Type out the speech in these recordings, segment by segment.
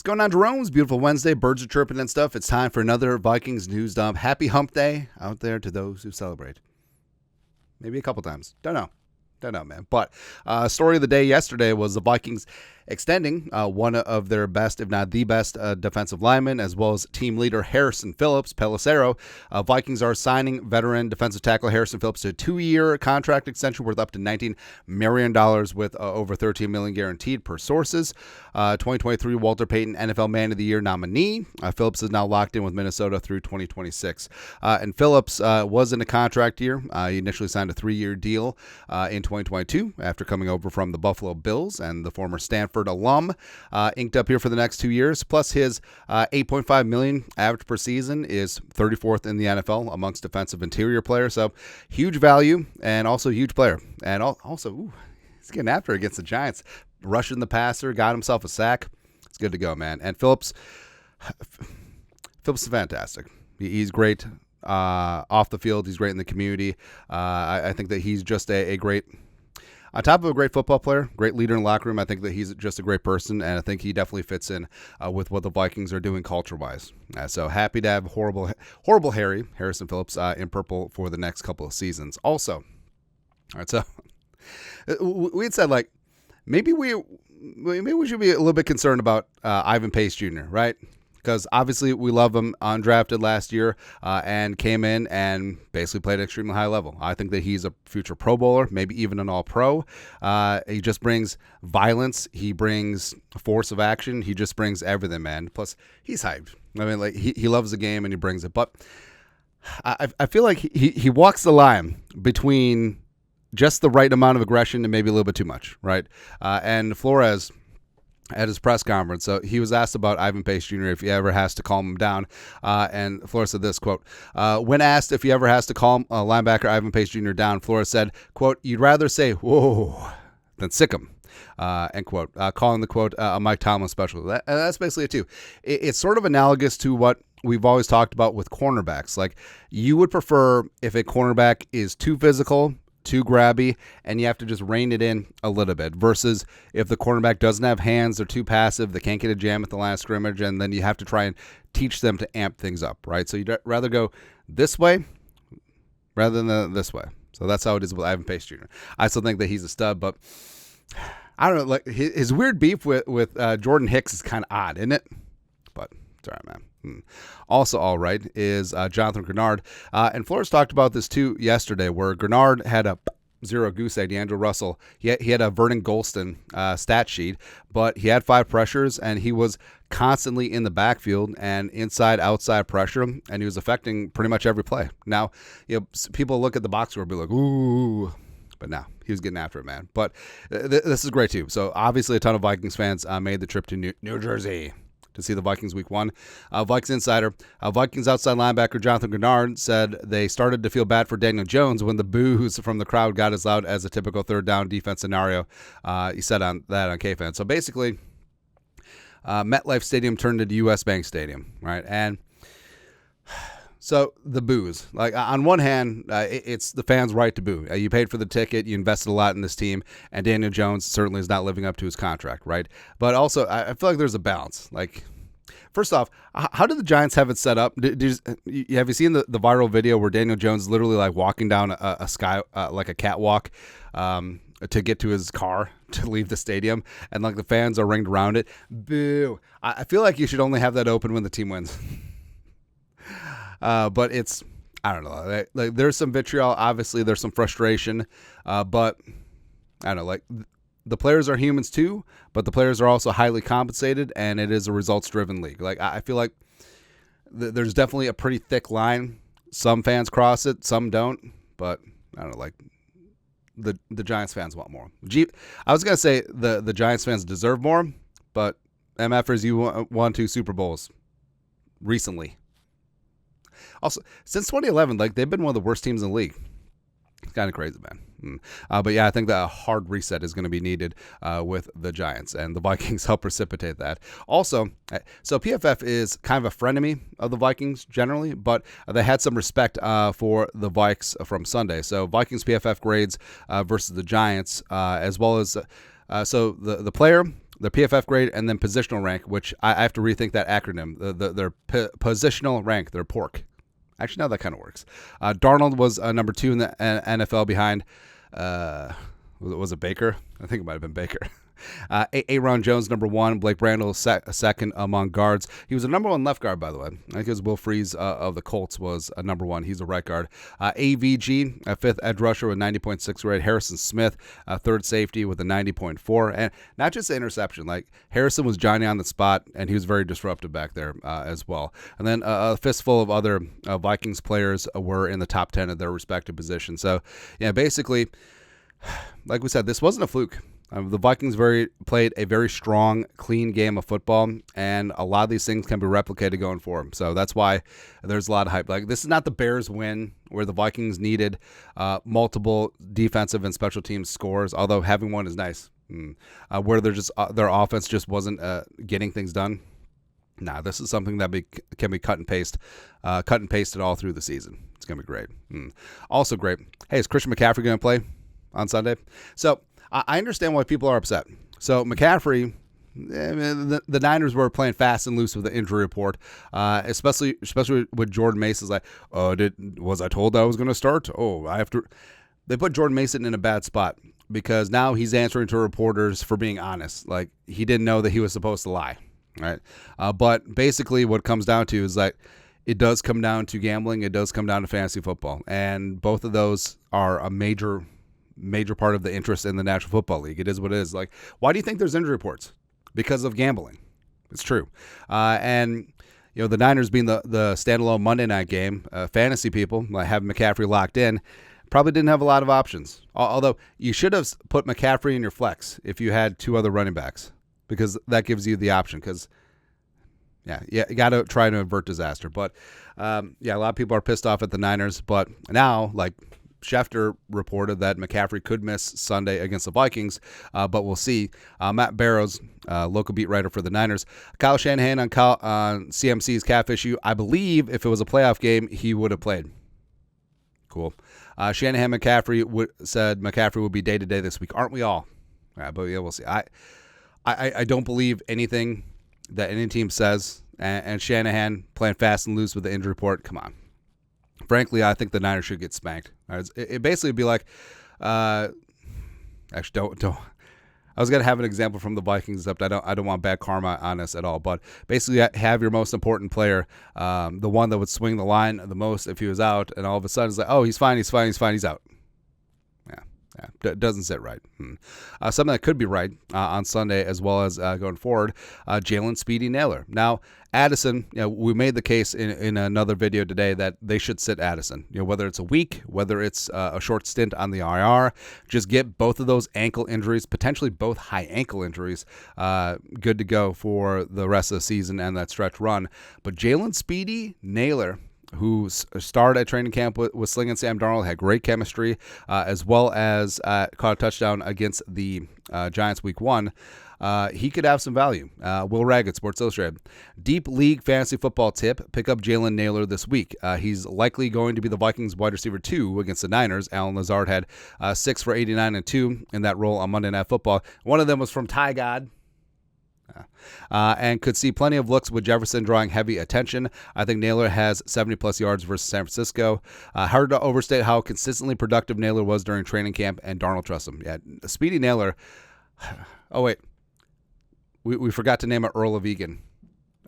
What's going on, Jerome's beautiful Wednesday? Birds are chirping and stuff. It's time for another Vikings news dump. Happy hump day out there to those who celebrate. Maybe a couple times. Don't know, man. But story of the day yesterday was the Vikings extending one of their best, if not the best, defensive linemen, as well as team leader Harrison Phillips, Pelissero. Vikings are signing veteran defensive tackle Harrison Phillips to a 2-year contract extension worth up to $19 million with over $13 million guaranteed per sources. 2023 Walter Payton NFL Man of the Year nominee. Phillips is now locked in with Minnesota through 2026. And Phillips was in a contract year. He initially signed a 3-year deal in 2022 after coming over from the Buffalo Bills, and the former Stafford alum inked up here for the next 2 years. Plus his $8.5 million average per season is 34th in the NFL amongst defensive interior players. So huge value and also huge player. And also, he's getting after it against the Giants. Rushing the passer, got himself a sack. It's good to go, man. And Phillips is fantastic. He's great off the field. He's great in the community. I think that he's just a great, on top of a great football player, great leader in the locker room. I think that he's just a great person, and I think he definitely fits in with what the Vikings are doing culture-wise. So happy to have horrible Harrison Phillips in purple for the next couple of seasons. Also, all right, so we had said, like, maybe we should be a little bit concerned about Ivan Pace Jr., right? Because obviously we love him undrafted last year and came in and basically played at an extremely high level. I think that he's a future Pro Bowler, maybe even an All-Pro. He just brings violence. He brings force of action. He just brings everything, man. Plus, he's hyped. I mean, like he loves the game and he brings it. But I feel like he walks the line between just the right amount of aggression and maybe a little bit too much, right? And Flores, at his press conference, so he was asked about Ivan Pace Jr. if he ever has to calm him down, and Flores said this, quote, when asked if he ever has to calm linebacker Ivan Pace Jr. down, Flores said, quote, you'd rather say, whoa, than sick him, end quote, calling the quote a Mike Tomlin special. That's basically it too. It's sort of analogous to what we've always talked about with cornerbacks. Like, you would prefer if a cornerback is too physical, too grabby, and you have to just rein it in a little bit, versus if the cornerback doesn't have hands, they're too passive, they can't get a jam at the line of scrimmage, and then you have to try and teach them to amp things up, right? So you'd rather go this way rather than this way. So that's how it is with Ivan Pace Jr. I still think that he's a stud, but I don't know, like his weird beef with Jordan Hicks is kind of odd, isn't it? But it's all right, man. Also all right is Jonathan Grenard. And Flores talked about this too yesterday, where Grenard had a zero goose egg. D'Angelo Russell, he had a Vernon Golston stat sheet, but he had 5 pressures, and he was constantly in the backfield and inside-outside pressure, and he was affecting pretty much every play. Now, people look at the box score and be like, ooh, but no, he was getting after it, man. But this is great too. So obviously a ton of Vikings fans made the trip to New Jersey to see the Vikings week 1. Vikings insider, Vikings outside linebacker Jonathan Grenard said they started to feel bad for Daniel Jones when the boos from the crowd got as loud as a typical third down defense scenario. He said on KFan. So basically, MetLife Stadium turned into US Bank Stadium, right? And so the boos, like on one hand, it's the fans' right to boo. You paid for the ticket, you invested a lot in this team, and Daniel Jones certainly is not living up to his contract, right? But also, I feel like there's a balance. Like, first off, how did the Giants have it set up? Have you seen the viral video where Daniel Jones is literally like walking down a sky, like a catwalk, to get to his car to leave the stadium, and like the fans are ringed around it? Boo! I feel like you should only have that open when the team wins. But it's, I don't know, like there's some vitriol, obviously there's some frustration, but I don't know, like the players are humans too, but the players are also highly compensated, and it is a results-driven league. Like, I feel like there's definitely a pretty thick line. Some fans cross it, some don't, but I don't know, like the Giants fans want more. I was going to say the Giants fans deserve more, but MFers, you won 2 Super Bowls recently. Also, since 2011, like, they've been one of the worst teams in the league. It's kind of crazy, man. But yeah, I think that a hard reset is going to be needed with the Giants, and the Vikings help precipitate that. Also, so PFF is kind of a frenemy of the Vikings generally, but they had some respect for the Vikes from Sunday. So Vikings PFF grades versus the Giants, as well as so the player their PFF grade, and then positional rank, which I have to rethink that acronym. Their positional rank, their pork. Actually, no, that kind of works. Darnold was number 2 in the NFL behind, was it Baker? I think it might have been Baker. Aaron Jones, number 1. Blake Brandel, second among guards. He was a number 1 left guard, by the way. I think it was Will Freeze of the Colts was a number 1. He's a right guard. AVG, a 5th edge rusher with 90.6 grade. Harrison Smith, a 3rd safety with a 90.4. And not just the interception. Like, Harrison was Johnny on the spot, and he was very disruptive back there as well. And then a fistful of other Vikings players were in the top 10 of their respective positions. So, yeah, basically, like we said, this wasn't a fluke. The Vikings played a very strong, clean game of football, and a lot of these things can be replicated going forward. So that's why there's a lot of hype. Like, this is not the Bears win where the Vikings needed multiple defensive and special teams scores, although having one is nice. Where their offense just wasn't getting things done. Nah, this is something that can be cut and pasted all through the season. It's going to be great. Also great. Hey, is Christian McCaffrey going to play on Sunday? So I understand why people are upset. So McCaffrey, the Niners were playing fast and loose with the injury report, especially with Jordan Mason's like, was I told I was going to start? Oh, I have to. They put Jordan Mason in a bad spot because now he's answering to reporters for being honest. Like, he didn't know that he was supposed to lie, right? But basically what it comes down to is like, it does come down to gambling. It does come down to fantasy football, and both of those are a major part of the interest in the National Football League. It is what it is. Like, why do you think there's injury reports? Because of gambling. It's true. And, the Niners being the standalone Monday night game, fantasy people, like having McCaffrey locked in, probably didn't have a lot of options. Although, you should have put McCaffrey in your flex if you had 2 other running backs, because that gives you the option. Because, you got to try to avert disaster. But, a lot of people are pissed off at the Niners. But now, like, Schefter reported that McCaffrey could miss Sunday against the Vikings, but we'll see. Matt Barrows, local beat writer for the Niners. Kyle Shanahan on CMC's calf issue. I believe if it was a playoff game, he would have played. Cool. Shanahan said McCaffrey would be day-to-day this week. Aren't we all? But yeah, we'll see. I don't believe anything that any team says, and Shanahan playing fast and loose with the injury report. Come on. Frankly, I think the Niners should get spanked. It basically would be like, actually, don't. I was gonna have an example from the Vikings, except I don't want bad karma on us at all. But basically, have your most important player, the one that would swing the line the most if he was out, and all of a sudden it's like, oh, he's fine, he's out. Doesn't sit right. Something that could be right on Sunday as well as going forward, Jalen Speedy Nailor. Now, Addison, we made the case in another video today that they should sit Addison. Whether it's a week, whether it's a short stint on the IR, just get both of those ankle injuries, potentially both high ankle injuries, good to go for the rest of the season and that stretch run. But Jalen Speedy Nailor, who started at training camp with Sling and Sam Darnold, had great chemistry, as well as caught a touchdown against the Giants week 1. He could have some value. Will Raggett, Sports Illustrated. Deep league fantasy football tip, pick up Jalen Nailor this week. He's likely going to be the Vikings wide receiver 2 against the Niners. Alan Lazard had 6 for 89 and 2 in that role on Monday Night Football. One of them was from Ty God. And could see plenty of looks with Jefferson drawing heavy attention. I think Nailor has 70-plus yards versus San Francisco. Hard to overstate how consistently productive Nailor was during training camp, and Darnold trusts him. Yeah, Speedy Nailor. Oh, wait. We forgot to name it Earl of Egan.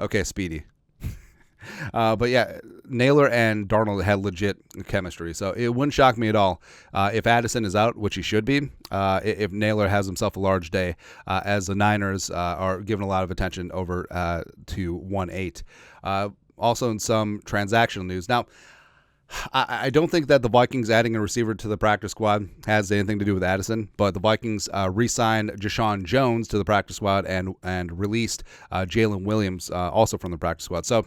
Okay, Speedy. But yeah, Nailor and Darnold had legit chemistry, so it wouldn't shock me at all if Addison is out, which he should be, if Nailor has himself a large day, as the Niners are giving a lot of attention over to 1-8. Also in some transactional news. Now, I don't think that the Vikings adding a receiver to the practice squad has anything to do with Addison, but the Vikings re-signed Jashawn Jones to the practice squad and released Jalen Williams also from the practice squad. So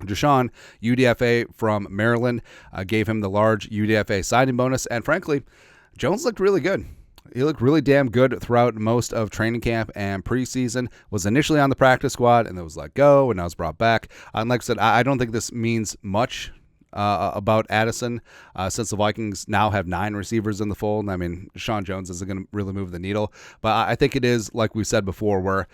Jashawn, UDFA from Maryland, gave him the large UDFA signing bonus, and frankly, Jones looked really good. He looked really damn good throughout most of training camp and preseason, was initially on the practice squad, and then was let go, and now was brought back. And like I said, I don't think this means much about Addison, since the Vikings now have 9 receivers in the fold. I mean, Sean Jones isn't going to really move the needle, but I think it is, like we said before, where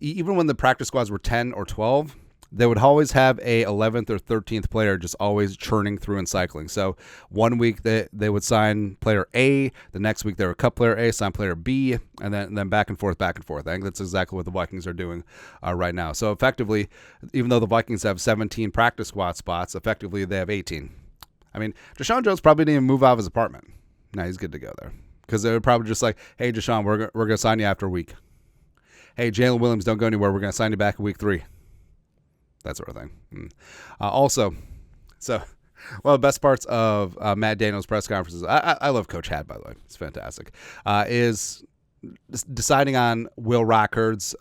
even when the practice squads were 10 or 12, they would always have a 11th or 13th player just always churning through and cycling. So one week they would sign player A, the next week they would cut player A, sign player B, and then back and forth. I think that's exactly what the Vikings are doing right now. So effectively, even though the Vikings have 17 practice squad spots, effectively they have 18. I mean, Deshaun Jones probably didn't even move out of his apartment. No, he's good to go there. Because they were probably just like, hey, Deshaun, we're going to sign you after a week. Hey, Jalen Williams, don't go anywhere. We're going to sign you back in week 3. That sort of thing. Also, so one of the best parts of Matt Daniels' press conferences, I love Coach Hat, by the way. It's fantastic, is deciding on Will Reichard's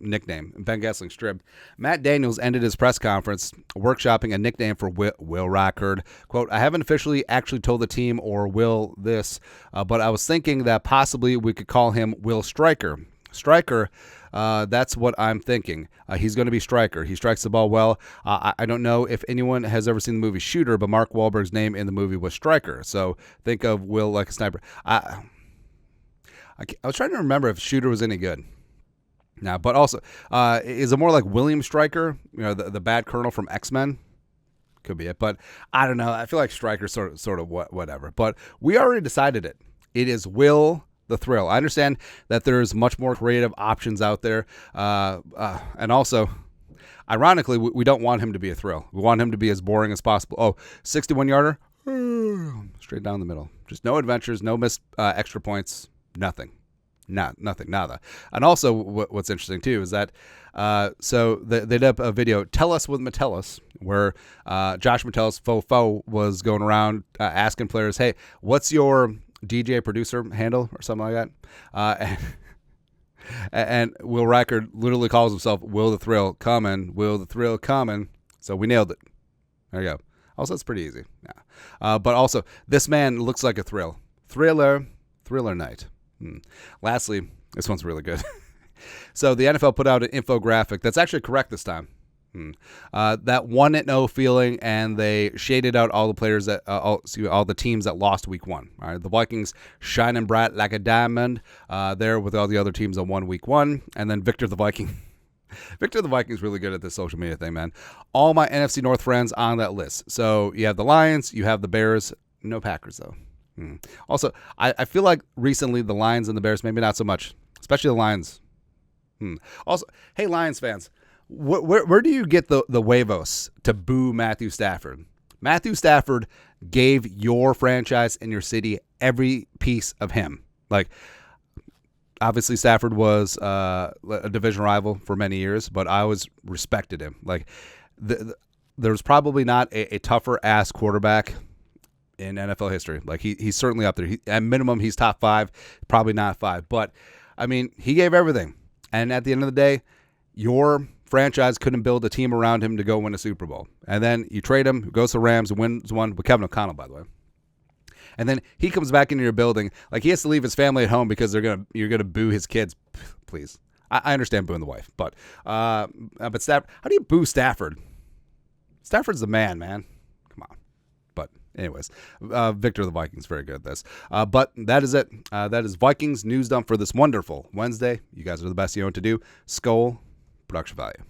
nickname. Ben Gessling stripped. Matt Daniels ended his press conference workshopping a nickname for Will Reichard. Quote, I haven't officially actually told the team or Will this, but I was thinking that possibly we could call him Will Striker. Striker, that's what I'm thinking. He's going to be Striker. He strikes the ball well. I don't know if anyone has ever seen the movie Shooter, but Mark Wahlberg's name in the movie was Striker. So think of Will like a sniper. I was trying to remember if Shooter was any good. Now, but also, is it more like William Stryker, the bad colonel from X-Men? Could be it, but I don't know. I feel like Stryker sort of whatever. But we already decided it. It is Will the Thrill. I understand that there's much more creative options out there, and also, ironically, we don't want him to be a thrill. We want him to be as boring as possible. Oh, 61-yarder, straight down the middle. Just no adventures, no missed extra points, nothing. Nothing, nada. And also, what's interesting too is that so they did up a video, Tell Us with Metellus, where Josh Metellus fo was going around asking players, hey, what's your DJ producer handle or something like that? And Will Reichard literally calls himself Will the Thrill Coming, Will the Thrill Coming. So we nailed it. There you go. Also, it's pretty easy. Yeah. But also, this man looks like a thrill. Thriller night. Lastly, this one's really good. So the NFL put out an infographic that's actually correct this time. That 1-0 feeling, and they shaded out all the players that all the teams that lost week 1. All right, the Vikings shining bright like a diamond there with all the other teams that won week 1, and then Victor the Viking. Victor the Viking's really good at this social media thing, man. All my NFC North friends on that list. So you have the Lions, you have the Bears, no Packers though. Also, I feel like recently the Lions and the Bears, maybe not so much, especially the Lions. Also, hey Lions fans. Where do you get the huevos to boo Matthew Stafford? Matthew Stafford gave your franchise and your city every piece of him. Like, obviously Stafford was a division rival for many years, but I always respected him. Like, there's probably not a tougher ass quarterback in NFL history. Like, he's certainly up there. At minimum, he's top 5, probably not 5. But, I mean, he gave everything. And at the end of the day, your franchise couldn't build a team around him to go win a Super Bowl. And then you trade him, goes to Rams, wins one with Kevin O'Connell, by the way. And then he comes back into your building. Like, he has to leave his family at home because you're gonna boo his kids. Please. I understand booing the wife. But Stafford, how do you boo Stafford? Stafford's the man. Come on. But anyways, Victor the Vikings, very good at this. But that is it. That is Vikings news dump for this wonderful Wednesday. You guys are the best you know what to do. Skol, production value.